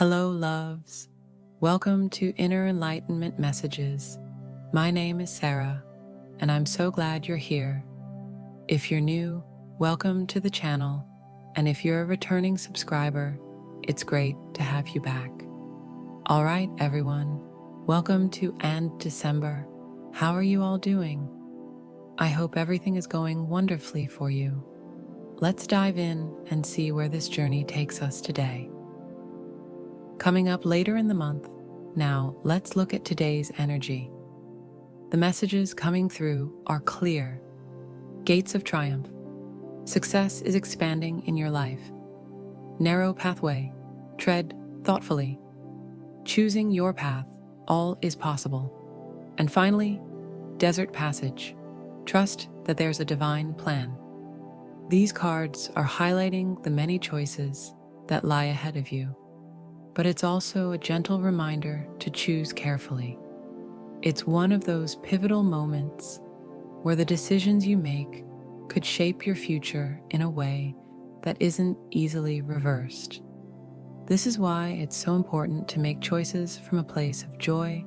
Hello, loves. Welcome to Inner Enlightenment Messages. My name is Sarah, and I'm so glad you're here. If you're new, welcome to the channel, and if you're a returning subscriber, it's great to have you back. All right, everyone, welcome to December. How are you all doing? I hope everything is going wonderfully for you. Let's dive in and see where this journey takes us today. Coming up later in the month, now let's look at today's energy. The messages coming through are clear. Gates of triumph. Success is expanding in your life. Narrow pathway. Tread thoughtfully. Choosing your path. All is possible. And finally, desert passage. Trust that there's a divine plan. These cards are highlighting the many choices that lie ahead of you. But it's also a gentle reminder to choose carefully. It's one of those pivotal moments where the decisions you make could shape your future in a way that isn't easily reversed. This is why it's so important to make choices from a place of joy,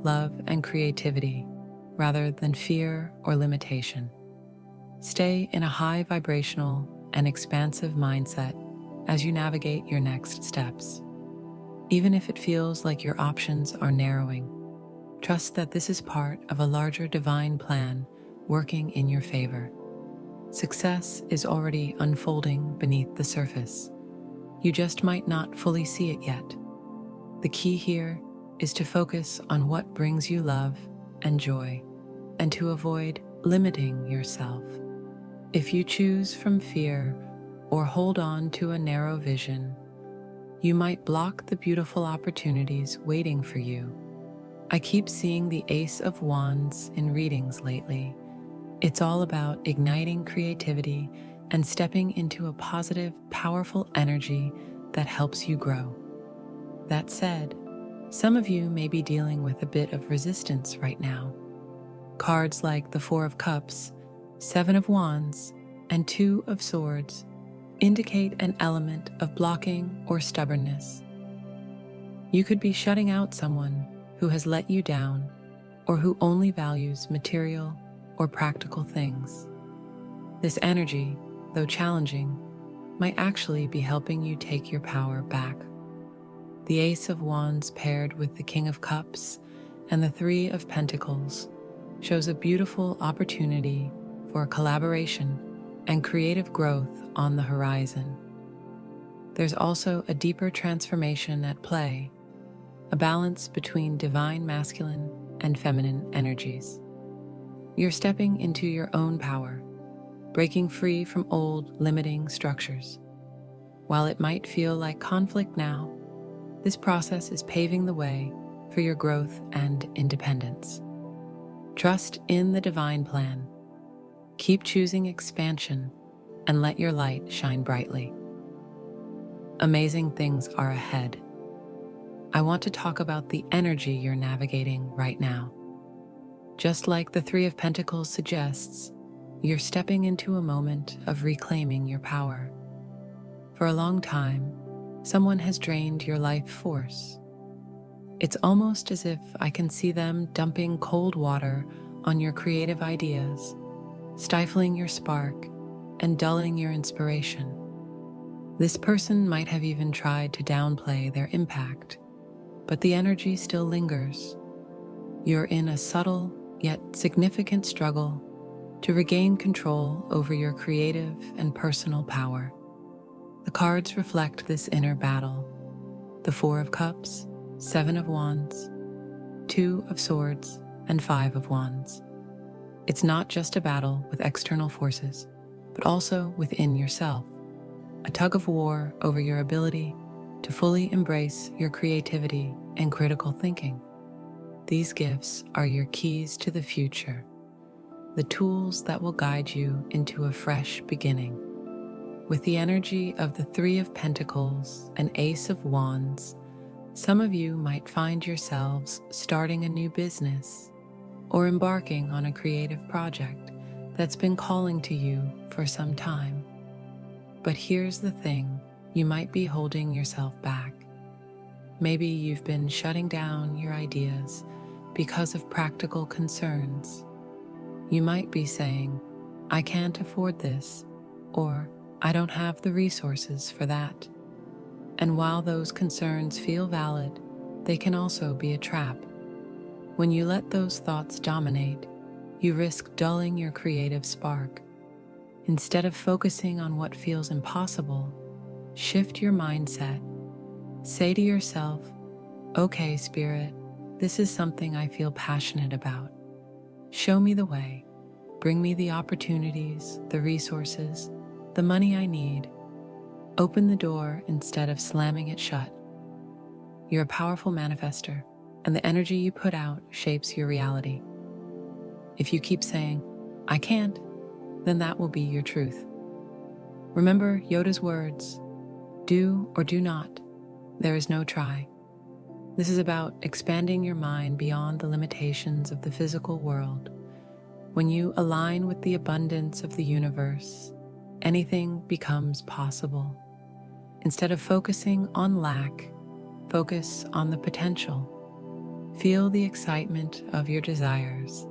love, and creativity, rather than fear or limitation. Stay in a high vibrational and expansive mindset as you navigate your next steps. Even if it feels like your options are narrowing, trust that this is part of a larger divine plan working in your favor. Success is already unfolding beneath the surface. You just might not fully see it yet. The key here is to focus on what brings you love and joy, and to avoid limiting yourself. If you choose from fear or hold on to a narrow vision, you might block the beautiful opportunities waiting for you. I keep seeing the Ace of Wands in readings lately. It's all about igniting creativity and stepping into a positive, powerful energy that helps you grow. That said, some of you may be dealing with a bit of resistance right now. Cards like the Four of Cups, Seven of Wands, and Two of Swords indicate an element of blocking or stubbornness. You could be shutting out someone who has let you down or who only values material or practical things. This energy, though challenging, might actually be helping you take your power back. The Ace of Wands paired with the King of Cups and the Three of Pentacles shows a beautiful opportunity for collaboration and creative growth on the horizon. There's also a deeper transformation at play, a balance between divine masculine and feminine energies. You're stepping into your own power, breaking free from old, limiting structures. While it might feel like conflict now, this process is paving the way for your growth and independence. Trust in the divine plan. Keep choosing expansion and let your light shine brightly. Amazing things are ahead. I want to talk about the energy you're navigating right now. Just like the Three of Pentacles suggests, you're stepping into a moment of reclaiming your power. For a long time, someone has drained your life force. It's almost as if I can see them dumping cold water on your creative ideas, stifling your spark, and dulling your inspiration. This person might have even tried to downplay their impact, but the energy still lingers. You're in a subtle yet significant struggle to regain control over your creative and personal power. The cards reflect this inner battle. The Four of Cups, Seven of Wands, Two of Swords, and Five of Wands. It's not just a battle with external forces, but also within yourself, a tug of war over your ability to fully embrace your creativity and critical thinking. These gifts are your keys to the future, the tools that will guide you into a fresh beginning. With the energy of the Three of Pentacles and Ace of Wands, some of you might find yourselves starting a new business or embarking on a creative project that's been calling to you for some time. But here's the thing, you might be holding yourself back. Maybe you've been shutting down your ideas because of practical concerns. You might be saying, I can't afford this, or I don't have the resources for that. And while those concerns feel valid, they can also be a trap. When you let those thoughts dominate, you risk dulling your creative spark. Instead of focusing on what feels impossible, shift your mindset. Say to yourself, okay, Spirit, this is something I feel passionate about. Show me the way. Bring me the opportunities, the resources, the money I need. Open the door instead of slamming it shut. You're a powerful manifester, and the energy you put out shapes your reality. If you keep saying, I can't, then that will be your truth. Remember Yoda's words, do or do not. There is no try. This is about expanding your mind beyond the limitations of the physical world. When you align with the abundance of the universe, anything becomes possible. Instead of focusing on lack, focus on the potential. Feel the excitement of your desires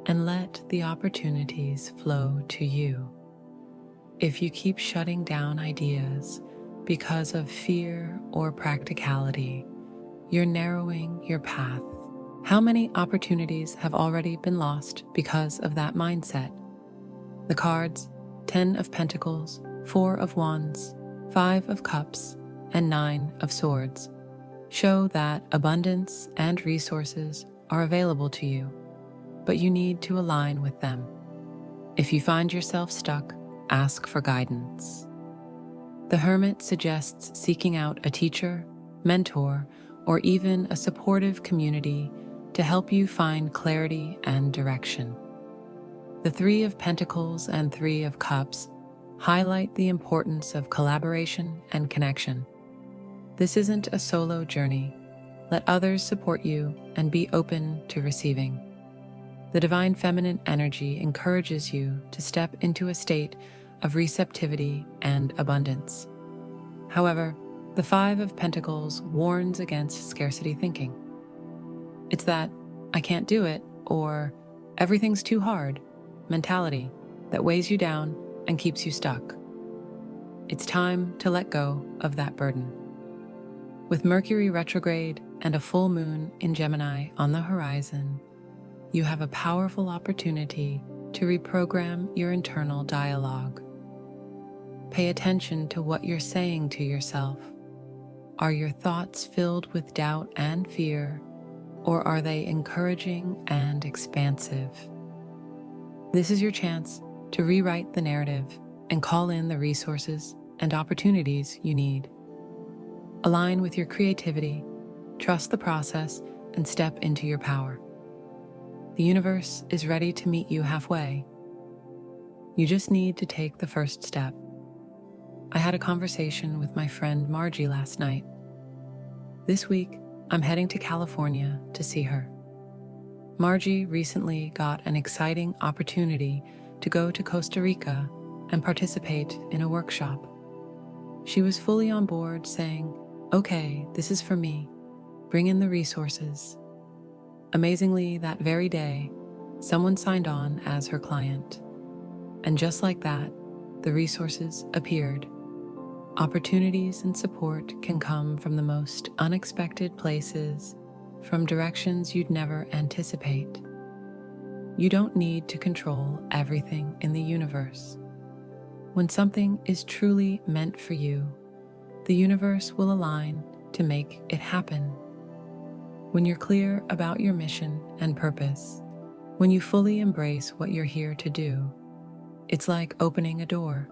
and let the opportunities flow to you. If you keep shutting down ideas because of fear or practicality, you're narrowing your path. How many opportunities have already been lost because of that mindset? The cards, 10 of Pentacles, 4 of Wands, 5 of Cups, and 9 of Swords show that abundance and resources are available to you, but you need to align with them. If you find yourself stuck, ask for guidance. The Hermit suggests seeking out a teacher, mentor, or even a supportive community to help you find clarity and direction. The 3 of Pentacles and 3 of Cups highlight the importance of collaboration and connection. This isn't a solo journey. Let others support you and be open to receiving. The divine feminine energy encourages you to step into a state of receptivity and abundance. However, the 5 of Pentacles warns against scarcity thinking. It's that I can't do it or everything's too hard mentality that weighs you down and keeps you stuck. It's time to let go of that burden. With Mercury retrograde and a full moon in Gemini on the horizon, you have a powerful opportunity to reprogram your internal dialogue. Pay attention to what you're saying to yourself. Are your thoughts filled with doubt and fear, or are they encouraging and expansive? This is your chance to rewrite the narrative and call in the resources and opportunities you need. Align with your creativity, trust the process, and step into your power. The universe is ready to meet you halfway. You just need to take the first step. I had a conversation with my friend Margie last night. This week, I'm heading to California to see her. Margie recently got an exciting opportunity to go to Costa Rica and participate in a workshop. She was fully on board, saying, okay, this is for me. Bring in the resources. Amazingly, that very day, someone signed on as her client. And just like that, the resources appeared. Opportunities and support can come from the most unexpected places, from directions you'd never anticipate. You don't need to control everything in the universe. When something is truly meant for you, the universe will align to make it happen. When you're clear about your mission and purpose, when you fully embrace what you're here to do, it's like opening a door.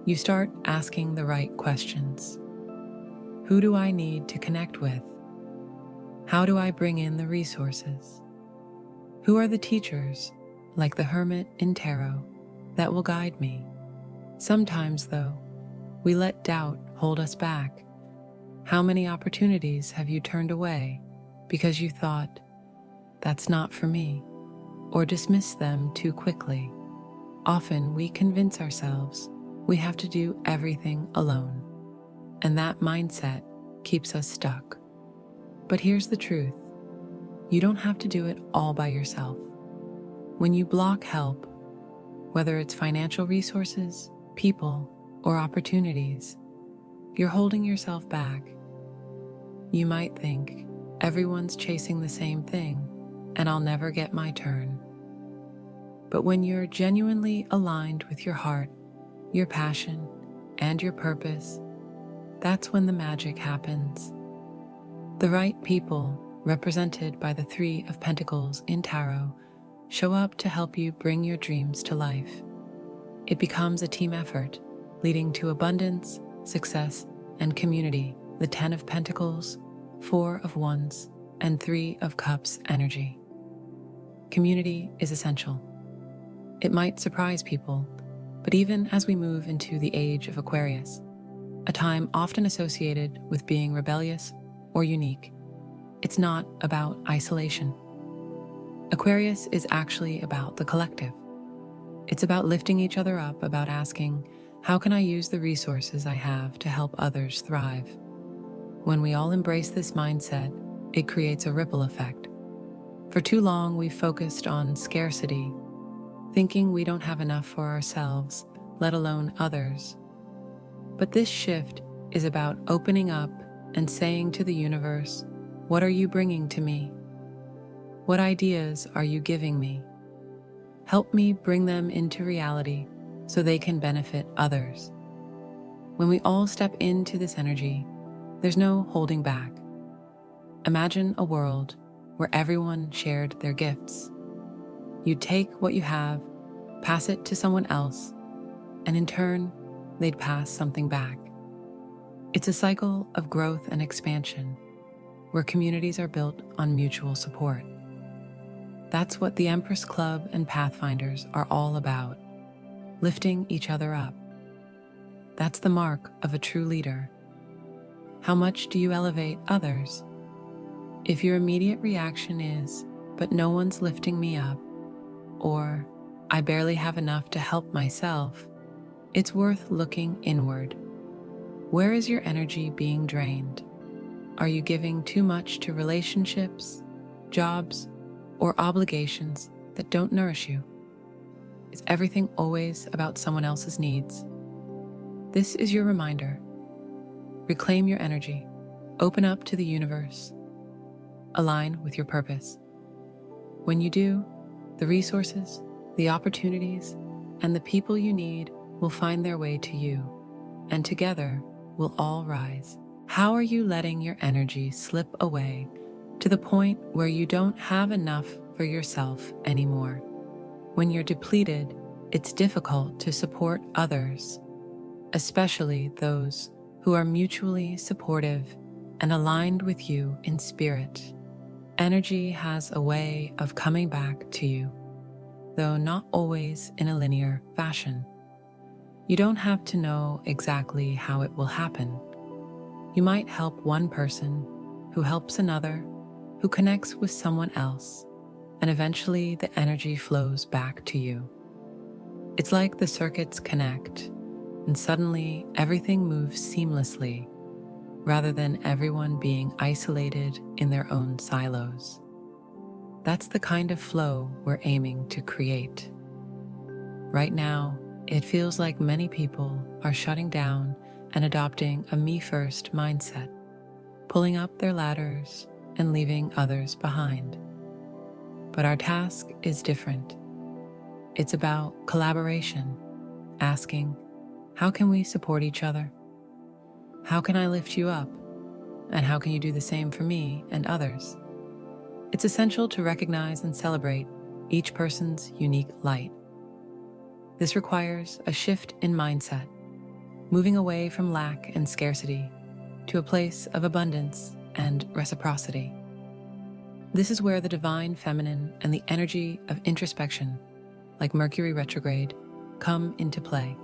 You start asking the right questions. Who do I need to connect with? How do I bring in the resources? Who are the teachers, like the Hermit in Tarot, that will guide me? Sometimes, though, we let doubt hold us back. How many opportunities have you turned away because you thought, that's not for me, or dismissed them too quickly? Often we convince ourselves we have to do everything alone, and that mindset keeps us stuck. But here's the truth. You don't have to do it all by yourself. When you block help, whether it's financial resources, people, or opportunities, you're holding yourself back. You might think, everyone's chasing the same thing, and I'll never get my turn. But when you're genuinely aligned with your heart, your passion, and your purpose, that's when the magic happens. The right people, represented by the Three of Pentacles in Tarot, show up to help you bring your dreams to life. It becomes a team effort, leading to abundance, success, and community. The 10 of Pentacles, 4 of Wands, and 3 of Cups energy. Community is essential. It might surprise people, but even as we move into the age of Aquarius, a time often associated with being rebellious or unique, it's not about isolation. Aquarius is actually about the collective. It's about lifting each other up, about asking, how can I use the resources I have to help others thrive? When we all embrace this mindset, it creates a ripple effect. For too long, we've focused on scarcity, thinking we don't have enough for ourselves, let alone others. But this shift is about opening up and saying to the universe, what are you bringing to me? What ideas are you giving me? Help me bring them into reality so they can benefit others. When we all step into this energy, there's no holding back. Imagine a world where everyone shared their gifts. You take what you have, pass it to someone else, and in turn, they'd pass something back. It's a cycle of growth and expansion, where communities are built on mutual support. That's what the Empress Club and Pathfinders are all about, lifting each other up. That's the mark of a true leader. How much do you elevate others? If your immediate reaction is, but no one's lifting me up, or I barely have enough to help myself, it's worth looking inward. Where is your energy being drained? Are you giving too much to relationships, jobs, or obligations that don't nourish you? Is everything always about someone else's needs? This is your reminder. Reclaim your energy, open up to the universe, align with your purpose. When you do, the resources, the opportunities, and the people you need will find their way to you, and together we'll all rise. How are you letting your energy slip away to the point where you don't have enough for yourself anymore? When you're depleted, it's difficult to support others, especially those who are mutually supportive and aligned with you in spirit. Energy has a way of coming back to you, though not always in a linear fashion. You don't have to know exactly how it will happen. You might help one person, who helps another, who connects with someone else, and eventually the energy flows back to you. It's like the circuits connect, and suddenly everything moves seamlessly, rather than everyone being isolated in their own silos. That's the kind of flow we're aiming to create. Right now, it feels like many people are shutting down and adopting a me-first mindset, pulling up their ladders and leaving others behind. But our task is different. It's about collaboration, asking, how can we support each other? How can I lift you up? And how can you do the same for me and others? It's essential to recognize and celebrate each person's unique light. This requires a shift in mindset, moving away from lack and scarcity to a place of abundance and reciprocity. This is where the divine feminine and the energy of introspection, like Mercury retrograde, come into play.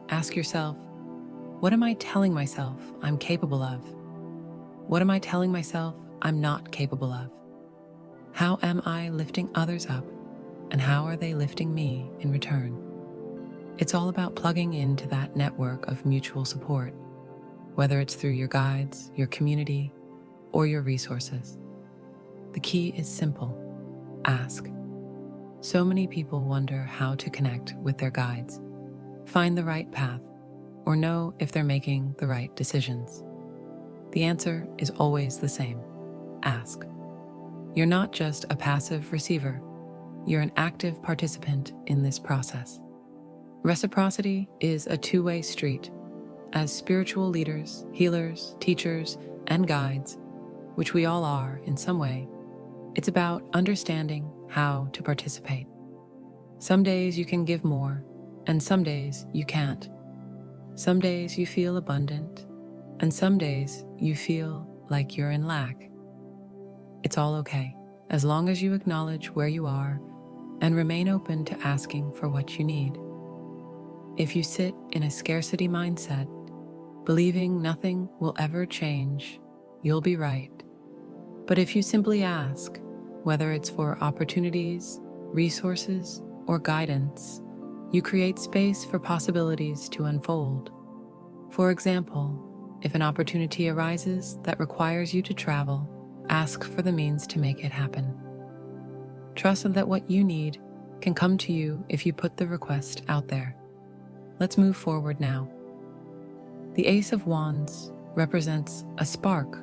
Ask yourself, what am I telling myself I'm capable of? What am I telling myself I'm not capable of? How am I lifting others up, and how are they lifting me in return? It's all about plugging into that network of mutual support. whether it's through your guides, your community, or your resources. The key is simple: ask. So many people wonder how to connect with their guides, find the right path, or know if they're making the right decisions. The answer is always the same: ask. You're not just a passive receiver, you're an active participant in this process. Reciprocity is a two-way street. As spiritual leaders, healers, teachers, and guides, which we all are in some way, it's about understanding how to participate. Some days you can give more, and some days you can't. Some days you feel abundant, and some days you feel like you're in lack. It's all okay, as long as you acknowledge where you are and remain open to asking for what you need. If you sit in a scarcity mindset, believing nothing will ever change, you'll be right. But if you simply ask, whether it's for opportunities, resources, or guidance, you create space for possibilities to unfold. For example, if an opportunity arises that requires you to travel, ask for the means to make it happen. Trust that what you need can come to you if you put the request out there. Let's move forward now. The Ace of Wands represents a spark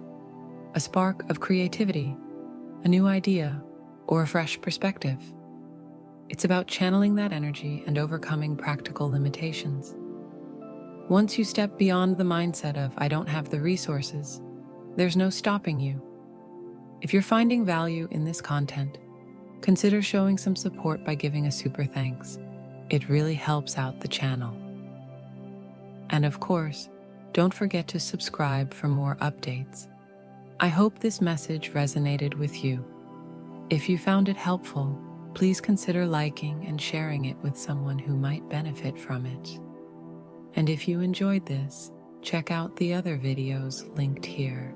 of creativity, a new idea, or a fresh perspective. It's about channeling that energy and overcoming practical limitations. Once you step beyond the mindset of "I don't have the resources," there's no stopping you. If you're finding value in this content, consider showing some support by giving a super thanks. It really helps out the channel. And of course, don't forget to subscribe for more updates. I hope this message resonated with you. If you found it helpful, please consider liking and sharing it with someone who might benefit from it. And if you enjoyed this, check out the other videos linked here.